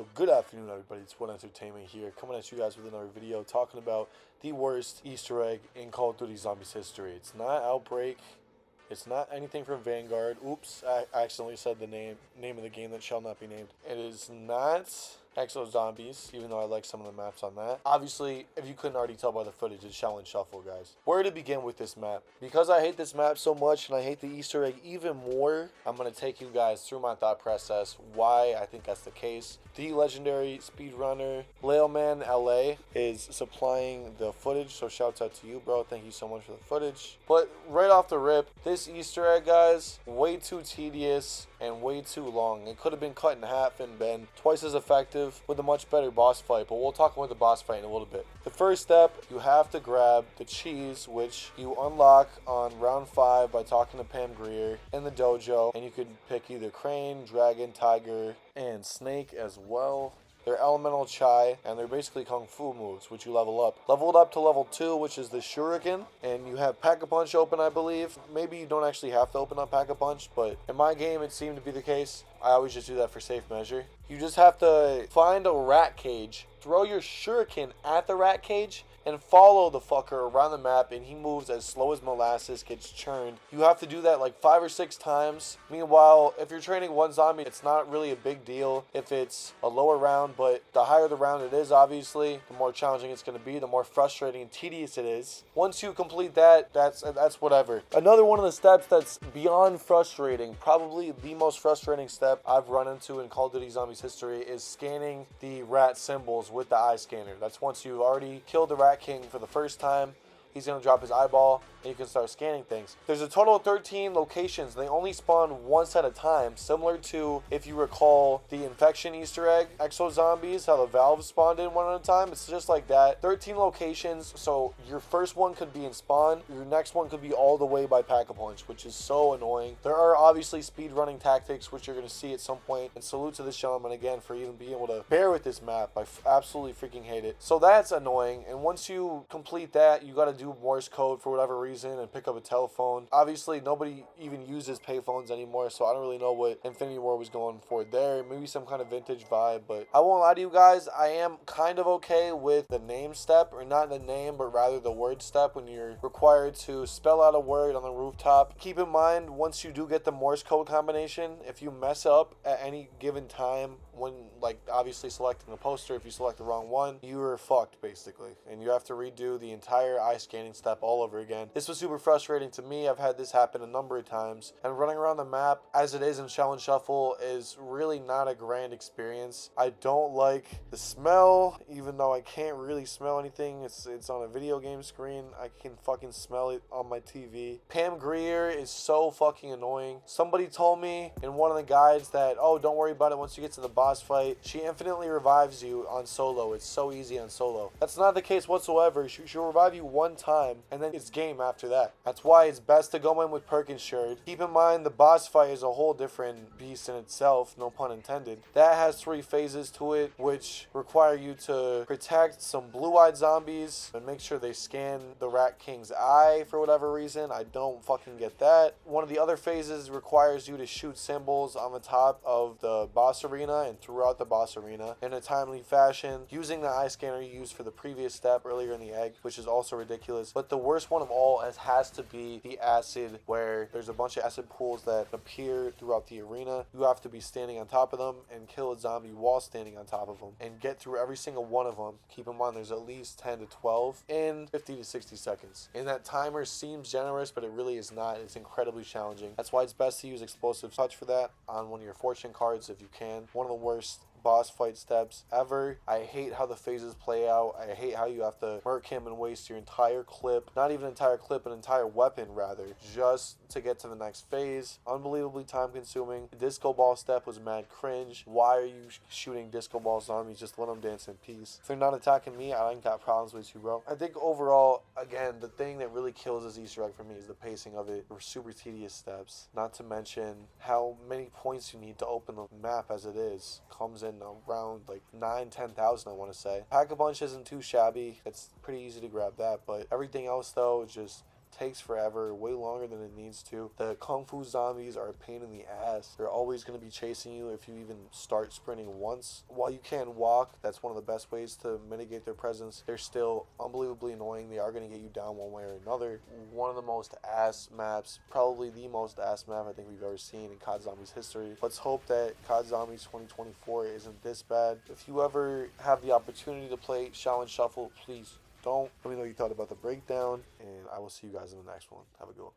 Yo, good afternoon, everybody. It's One Entertainment here, coming at you guys with another video talking about the worst Easter egg in Call of Duty Zombies history. It's not Outbreak. It's not anything from Vanguard. Oops, I accidentally said the name of the game that shall not be named. It is not CoD Zombies, even though I like some of the maps on that. Obviously, if you couldn't already tell by the footage, it's Shell and Shuffle, guys. Where to begin with this map? Because I hate this map so much and I hate the Easter egg even more, I'm going to take you guys through my thought process, why I think that's the case. The legendary speedrunner Lailman LA is supplying the footage, so shouts out to you, bro. Thank you so much for the footage. But right off the rip, this Easter egg, guys, way too tedious and way too long. It could have been cut in half and been twice as effective with a much better boss fight, but we'll talk about the boss fight in a little bit. The first step, you have to grab the cheese, which you unlock on round 5 by talking to Pam Grier in the dojo, and you can pick either Crane, Dragon, Tiger, and Snake as well. They're elemental chai, and they're basically kung fu moves, which you level up. Leveled up to level 2, which is the Shuriken, and you have Pack-a-Punch open, I believe. Maybe you don't actually have to open up Pack-a-Punch, but in my game, it seemed to be the case. I always just do that for safe measure. You just have to find a rat cage, throw your Shuriken at the rat cage, and follow the fucker around the map, and he moves as slow as molasses, gets churned. You have to do that like 5 or 6 times. Meanwhile, if you're training one zombie, it's not really a big deal if it's a lower round, but the higher the round it is, obviously, the more challenging it's going to be, the more frustrating and tedious it is. Once you complete that, that's whatever. Another one of the steps that's beyond frustrating, probably the most frustrating step I've run into in Call of Duty Zombies history, is scanning the rat symbols with the eye scanner. That's once you've already killed the rat king for the first time. He's going to drop his eyeball, and you can start scanning things. There's a total of 13 locations. They only spawn once at a time, similar to, if you recall, the Infection Easter egg, Exo Zombies, how the valves spawned in one at a time. It's just like that. 13 locations, so your first one could be in spawn. Your next one could be all the way by Pack-a-Punch, which is so annoying. There are obviously speed running tactics, which you're going to see at some point, and salute to this gentleman again for even being able to bear with this map. I absolutely freaking hate it. So that's annoying, and once you complete that, you got to do Morse code for whatever reason and pick up a telephone. Obviously, nobody even uses payphones anymore, so I don't really know what Infinity War was going for there. Maybe some kind of vintage vibe, but I won't lie to you guys, I am kind of okay with the name step, or not the name, but rather the word step, when you're required to spell out a word on the rooftop. Keep in mind, once you do get the Morse code combination, if you mess up at any given time, when, like, obviously selecting the poster, if you select the wrong one, you are fucked, basically, and you have to redo the entire eye scanning step all over again. This was super frustrating to me. I've had this happen a number of times, and running around the map as it is in Shell and Shuffle is really not a grand experience. I don't like the smell, even though I can't really smell anything. It's on a video game screen. I can fucking smell it on my TV. Pam Grier is so fucking annoying. Somebody told me in one of the guides that, oh, don't worry about it, once you get to the boss fight, she infinitely revives you on solo. It's so easy on solo. That's not the case whatsoever. She'll revive you one time, and then it's game after that. That's why it's best to go in with perk insured. Keep in mind, the boss fight is a whole different beast in itself, no pun intended. That has 3 phases to it, which require you to protect some blue-eyed zombies and make sure they scan the Rat King's eye for whatever reason. I don't fucking get that. One of the other phases requires you to shoot symbols on the top of the boss arena and throughout the boss arena in a timely fashion, using the eye scanner you used for the previous step earlier in the egg, which is also ridiculous. But the worst one of all has to be the acid, where there's a bunch of acid pools that appear throughout the arena. You have to be standing on top of them and kill a zombie while standing on top of them and get through every single one of them. Keep in mind, there's at least 10 to 12 in 50 to 60 seconds. And that timer seems generous, but it really is not. It's incredibly challenging. That's why it's best to use explosive touch for that on one of your fortune cards if you can. One of the worst boss fight steps ever. I hate how the phases play out. I hate how you have to murk him and waste your entire clip, not even entire clip, an entire weapon rather, just to get to the next phase. Unbelievably time consuming. The disco ball step was mad cringe. Why are you shooting disco ball zombies? Just let them dance in peace. If they're not attacking me, I ain't got problems with you, bro. I think overall, again, the thing that really kills this Easter egg for me is the pacing of it. They're super tedious steps. Not to mention how many points you need to open the map as it is. Comes in around like 10,000, I want to say. Pack-a-Punch isn't too shabby. It's pretty easy to grab that, but everything else though is just takes forever, way longer than it needs to. The Kung Fu zombies are a pain in the ass. They're always going to be chasing you if you even start sprinting once. While you can walk, that's one of the best ways to mitigate their presence. They're still unbelievably annoying. They are going to get you down one way or another. One of the most ass maps, probably the most ass map I think we've ever seen in CoD Zombies history. Let's hope that CoD Zombies 2024 isn't this bad. If you ever have the opportunity to play Shaolin Shuffle, please don't. Let me know what you thought about the breakdown, and I will see you guys in the next one. Have a good one.